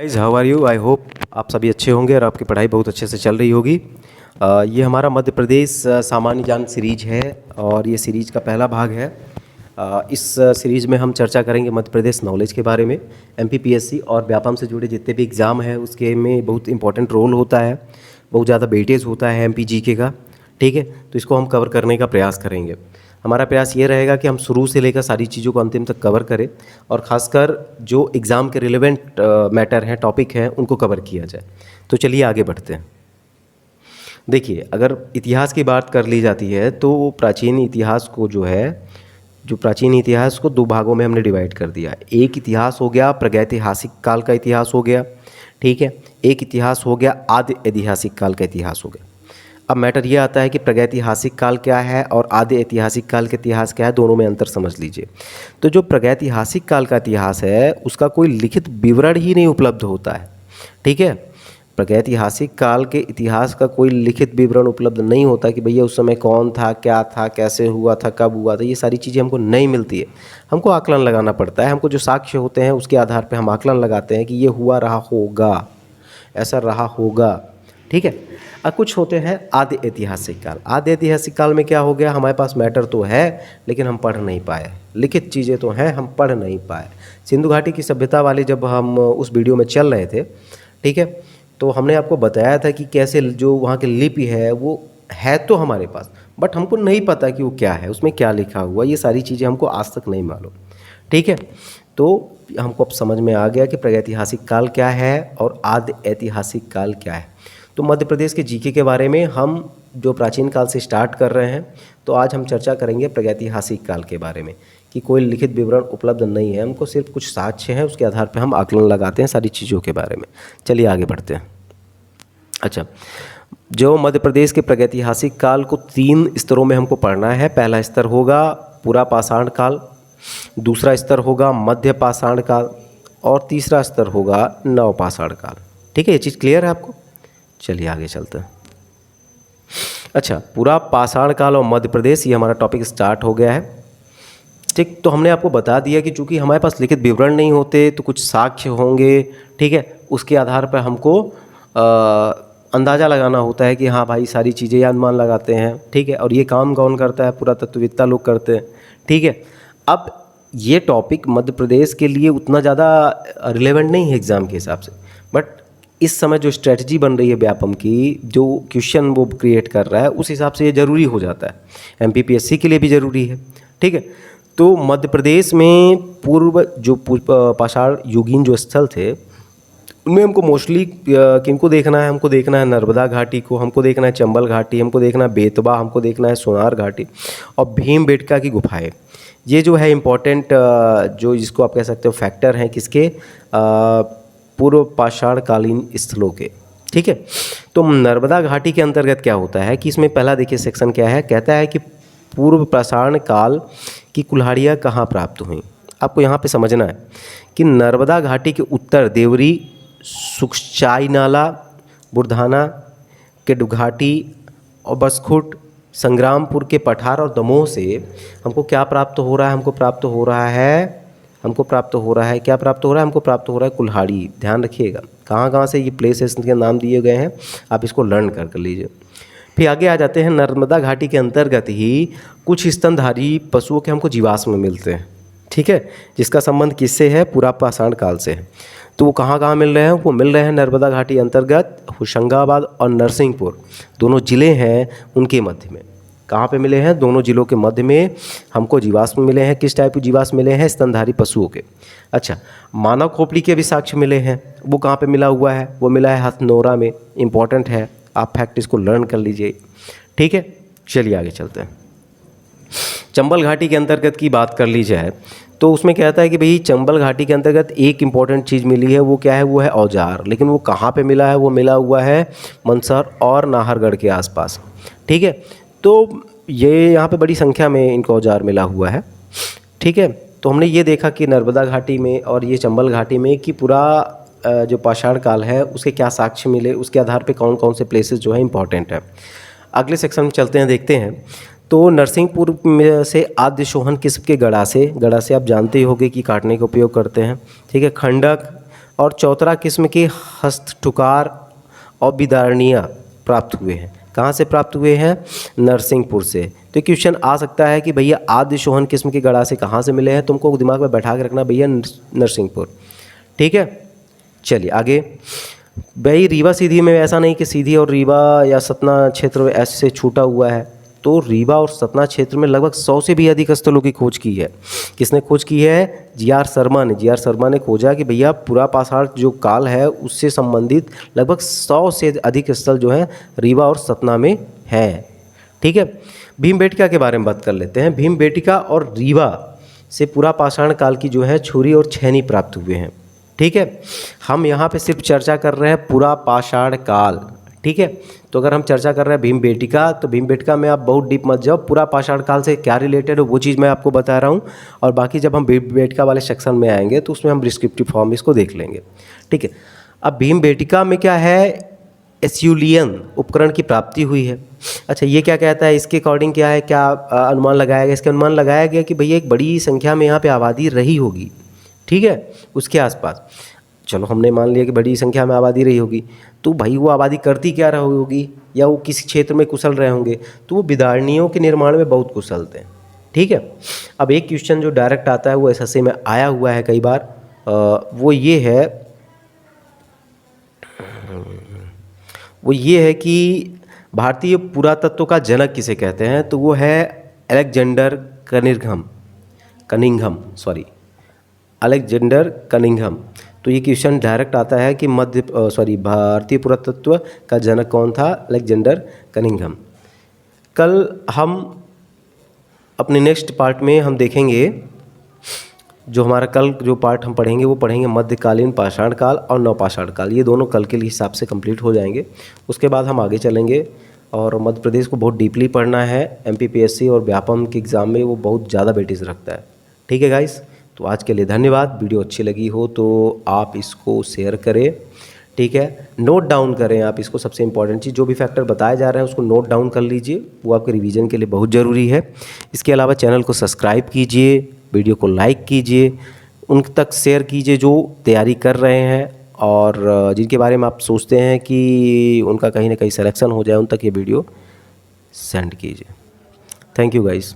Guys how are you. I hope आप सभी अच्छे होंगे और आपकी पढ़ाई बहुत अच्छे से चल रही होगी। ये हमारा मध्य प्रदेश सामान्य ज्ञान सीरीज है और ये सीरीज का पहला भाग है। इस सीरीज में हम चर्चा करेंगे मध्य प्रदेश नॉलेज के बारे में। एमपीपीएससी और व्यापम से जुड़े जितने भी एग्ज़ाम हैं उसके में बहुत इंपॉर्टेंट रोल होता है, बहुत ज़्यादा वेटेज होता है एमपीजीके का। ठीक है, तो इसको हम कवर करने का प्रयास करेंगे। हमारा प्रयास ये रहेगा कि हम शुरू से लेकर सारी चीज़ों को अंतिम तक कवर करें और ख़ासकर जो एग्ज़ाम के रिलेवेंट मैटर हैं, टॉपिक हैं, उनको कवर किया जाए। तो चलिए आगे बढ़ते हैं। देखिए, अगर इतिहास की बात कर ली जाती है तो प्राचीन इतिहास को प्राचीन इतिहास को दो भागों में हमने डिवाइड कर दिया। एक इतिहास हो गया प्रागैतिहासिक काल का इतिहास हो गया, ठीक है। एक इतिहास हो गया आदि ऐतिहासिक काल का इतिहास हो गया। अब मैटर ये आता है कि प्रागैतिहासिक काल क्या है और आदि ऐतिहासिक काल का इतिहास क्या है, दोनों में अंतर समझ लीजिए। तो जो प्रागैतिहासिक काल का इतिहास है उसका कोई लिखित विवरण ही नहीं उपलब्ध होता है, ठीक है। प्रागैतिहासिक काल के इतिहास का कोई लिखित विवरण उपलब्ध नहीं होता कि भैया उस समय कौन था, क्या था, कैसे हुआ था, कब हुआ था, ये सारी चीज़ें हमको नहीं मिलती है। हमको आकलन लगाना पड़ता है। हमको जो साक्ष्य होते हैं उसके आधार पर हम आकलन लगाते हैं कि ये हुआ रहा होगा, ऐसा रहा होगा, ठीक है। अब कुछ होते हैं आदि ऐतिहासिक काल। आदि ऐतिहासिक काल में क्या हो गया, हमारे पास मैटर तो है लेकिन हम पढ़ नहीं पाए, लिखित चीज़ें तो हैं, हम पढ़ नहीं पाए। सिंधु घाटी की सभ्यता वाले जब हम उस वीडियो में चल रहे थे, ठीक है, तो हमने आपको बताया था कि कैसे जो वहाँ की लिपि है वो है तो हमारे पास, बट हमको नहीं पता कि वो क्या है, उसमें क्या लिखा हुआ, ये सारी चीज़ें हमको आज तक नहीं मालूम, ठीक है। तो हमको अब समझ में आ गया कि प्रागैतिहासिक काल क्या है और आदि ऐतिहासिक काल क्या है। तो मध्य प्रदेश के जीके के बारे में हम जो प्राचीन काल से स्टार्ट कर रहे हैं, तो आज हम चर्चा करेंगे प्रागैतिहासिक काल के बारे में कि कोई लिखित विवरण उपलब्ध नहीं है, हमको सिर्फ कुछ साक्ष्य हैं, उसके आधार पर हम आकलन लगाते हैं सारी चीज़ों के बारे में। चलिए आगे बढ़ते हैं। अच्छा, जो मध्य प्रदेश के प्रागैतिहासिक काल को 3 स्तरों में हमको पढ़ना है। पहला स्तर होगा पूरा पाषाण काल, दूसरा स्तर होगा मध्य पाषाण काल और तीसरा स्तर होगा नव पाषाण काल, ठीक है। ये चीज़ क्लियर है आपको? चलिए आगे चलते हैं। अच्छा, पूरा पाषाण काल और मध्य प्रदेश, ये हमारा टॉपिक स्टार्ट हो गया है, ठीक। तो हमने आपको बता दिया कि चूंकि हमारे पास लिखित विवरण नहीं होते तो कुछ साक्ष्य होंगे, ठीक है। उसके आधार पर हमको अंदाज़ा लगाना होता है कि हाँ भाई सारी चीज़ें, या अनुमान लगाते हैं, ठीक है। और ये काम कौन करता है, पुरातत्ववेत्ता लोग करते हैं, ठीक है। अब ये टॉपिक मध्य प्रदेश के लिए उतना ज़्यादा रिलेवेंट नहीं है एग्ज़ाम के हिसाब से, बट इस समय जो स्ट्रेटजी बन रही है व्यापम की, जो क्वेश्चन वो क्रिएट कर रहा है, उस हिसाब से ये ज़रूरी हो जाता है। एमपीपीएससी के लिए भी ज़रूरी है, ठीक है। तो मध्य प्रदेश में पूर्व जो पाषाण युगीन जो स्थल थे उनमें हमको मोस्टली किनको देखना है, हमको देखना है नर्मदा घाटी को, हमको देखना है चंबल घाटी, हमको देखना है बेतवा, हमको देखना है सोनार घाटी और भीमबेटका की गुफाएं। ये जो है इम्पोर्टेंट, जो जिसको आप कह सकते हो फैक्टर हैं किसके, पूर्व पाषाण कालीन स्थलों के, ठीक है। तो नर्मदा घाटी के अंतर्गत क्या होता है कि इसमें पहला देखिए सेक्शन क्या है, कहता है कि पूर्व पाषाण काल की कुल्हाड़ियाँ कहाँ प्राप्त हुई। आपको यहाँ पे समझना है कि नर्मदा घाटी के उत्तर देवरी, सुखचाई नाला, बुरधाना के डुघाटी और बसखुट, संग्रामपुर के पठार और दमोह से हमको क्या प्राप्त हो रहा है, क्या प्राप्त हो रहा है कुल्हाड़ी। ध्यान रखिएगा कहाँ कहाँ से ये प्लेसेस के नाम दिए गए हैं, आप इसको लर्न कर लीजिए। फिर आगे आ जाते हैं, नर्मदा घाटी के अंतर्गत ही कुछ स्तनधारी पशुओं के हमको जीवाश्म मिलते हैं, ठीक है, जिसका संबंध किससे है, पूरा पाषाण काल से है। तो वो कहाँ कहाँ मिल रहे हैं, वो मिल रहे हैं नर्मदा घाटी अंतर्गत होशंगाबाद और नरसिंहपुर, दोनों ज़िले हैं, उनके मध्य में। कहाँ पे मिले हैं, दोनों जिलों के मध्य में हमको जीवाश्म मिले हैं। किस टाइप के जीवाश्म मिले हैं, स्तनधारी पशुओं के। अच्छा, मानव खोपड़ी के भी साक्ष्य मिले हैं, वो कहाँ पे मिला हुआ है, वो मिला है हथनोरा में। इंपॉर्टेंट है, आप फैक्ट इसको लर्न कर लीजिए, ठीक है। चलिए आगे चलते हैं। चंबल घाटी के अंतर्गत की बात कर ली जाए तो उसमें कहता है कि भाई चंबल घाटी के अंतर्गत एक इम्पॉर्टेंट चीज़ मिली है, वो क्या है, वो है औजार। लेकिन वो कहाँ पे मिला है, वो मिला हुआ है मंदसौर और नाहरगढ़ के आसपास, ठीक है। तो ये यहाँ पे बड़ी संख्या में इनको औजार मिला हुआ है, ठीक है। तो हमने ये देखा कि नर्मदा घाटी में और ये चंबल घाटी में कि पूरा जो पाषाण काल है उसके क्या साक्ष्य मिले, उसके आधार पे कौन कौन से प्लेसेस जो है इंपॉर्टेंट है। अगले सेक्शन में चलते हैं, देखते हैं। तो नरसिंहपुर में से आद्य सोहन किस्म के गड़ासे आप जानते ही होंगे कि काटने का उपयोग करते हैं, ठीक है। खंडक और चौतरा किस्म के हस्तठुकार और बिदारणियाँ प्राप्त हुए हैं। कहाँ से प्राप्त हुए हैं? नरसिंहपुर से। तो क्वेश्चन आ सकता है कि भैया आद्य सोहन किस्म के गड़ासे कहाँ से मिले हैं? तुमको दिमाग में बैठा के रखना भैया नरसिंहपुर। ठीक है, चलिए आगे। भाई रीवा सीधी में ऐसा नहीं कि सीधी और रीवा या सतना क्षेत्र में ऐसे छूटा हुआ है, तो रीवा और सतना क्षेत्र में लगभग 100 से भी अधिक स्थलों की खोज की है। किसने खोज की है? जी.आर. शर्मा ने। जी.आर. शर्मा ने खोजा कि भैया पुरापाषाण जो काल है उससे संबंधित लगभग 100 से अधिक स्थल जो हैं रीवा और सतना में हैं। ठीक है, भीमबेटका के बारे में बात कर लेते हैं। भीमबेटका और रीवा से पुरापाषाण काल की जो है छुरी और छेनी प्राप्त हुए हैं। ठीक है, हम यहाँ पे सिर्फ चर्चा कर रहे हैं पुरापाषाण काल। ठीक है, तो अगर हम चर्चा कर रहे हैं भीमबेटका, तो भीमबेटका में आप बहुत डीप मत जाओ, पुरापाषाण काल से क्या रिलेटेड है वो चीज़ मैं आपको बता रहा हूँ। और बाकी जब हम भीमबेटका वाले सेक्शन में आएंगे तो उसमें हम डिस्क्रिप्टिव फॉर्म इसको देख लेंगे। ठीक है, अब भीमबेटका में क्या है? एस्यूलियन उपकरण की प्राप्ति हुई है। अच्छा, ये क्या कहता है? इसके अकॉर्डिंग क्या है, क्या अनुमान लगाया गया? इसके अनुमान लगाया गया कि भैया एक बड़ी संख्या में यहाँ पे आबादी रही होगी। ठीक है, उसके आसपास। चलो हमने मान लिया कि बड़ी संख्या में आबादी रही होगी, तो भाई वो आबादी करती क्या रही होगी, या वो किसी क्षेत्र में कुशल रहे होंगे, तो वो बिदारणियों के निर्माण में बहुत कुशल थे। ठीक है, अब एक क्वेश्चन जो डायरेक्ट आता है वो एसएससी में आया हुआ है कई बार, वो ये है कि भारतीय पुरातत्व का जनक किसे कहते हैं? तो वो है अलेक्जेंडर कनिंघम। तो ये क्वेश्चन डायरेक्ट आता है कि भारतीय पुरातत्व का जनक कौन था? Alexander Cunningham. कल हम अपने नेक्स्ट पार्ट में हम देखेंगे, जो हमारा कल जो पार्ट हम पढ़ेंगे वो पढ़ेंगे मध्यकालीन पाषाण काल और नवपाषाण काल। ये दोनों कल के लिए हिसाब से कंप्लीट हो जाएंगे। उसके बाद हम आगे चलेंगे, और मध्य प्रदेश को बहुत डीपली पढ़ना है। एमपीपीएससी और व्यापम के एग्ज़ाम में वो बहुत ज़्यादा वेटेज रखता है। ठीक है गाइस, तो आज के लिए धन्यवाद। वीडियो अच्छी लगी हो तो आप इसको शेयर करें। ठीक है, नोट डाउन करें आप इसको। सबसे इंपॉर्टेंट चीज़, जो भी फैक्टर बताए जा रहे हैं उसको नोट डाउन कर लीजिए, वो आपके रिवीजन के लिए बहुत ज़रूरी है। इसके अलावा चैनल को सब्सक्राइब कीजिए, वीडियो को लाइक कीजिए, उन तक शेयर कीजिए जो तैयारी कर रहे हैं और जिनके बारे में आप सोचते हैं कि उनका कहीं ना कहीं सिलेक्शन हो जाए, उन तक ये वीडियो सेंड कीजिए। Thank you guys.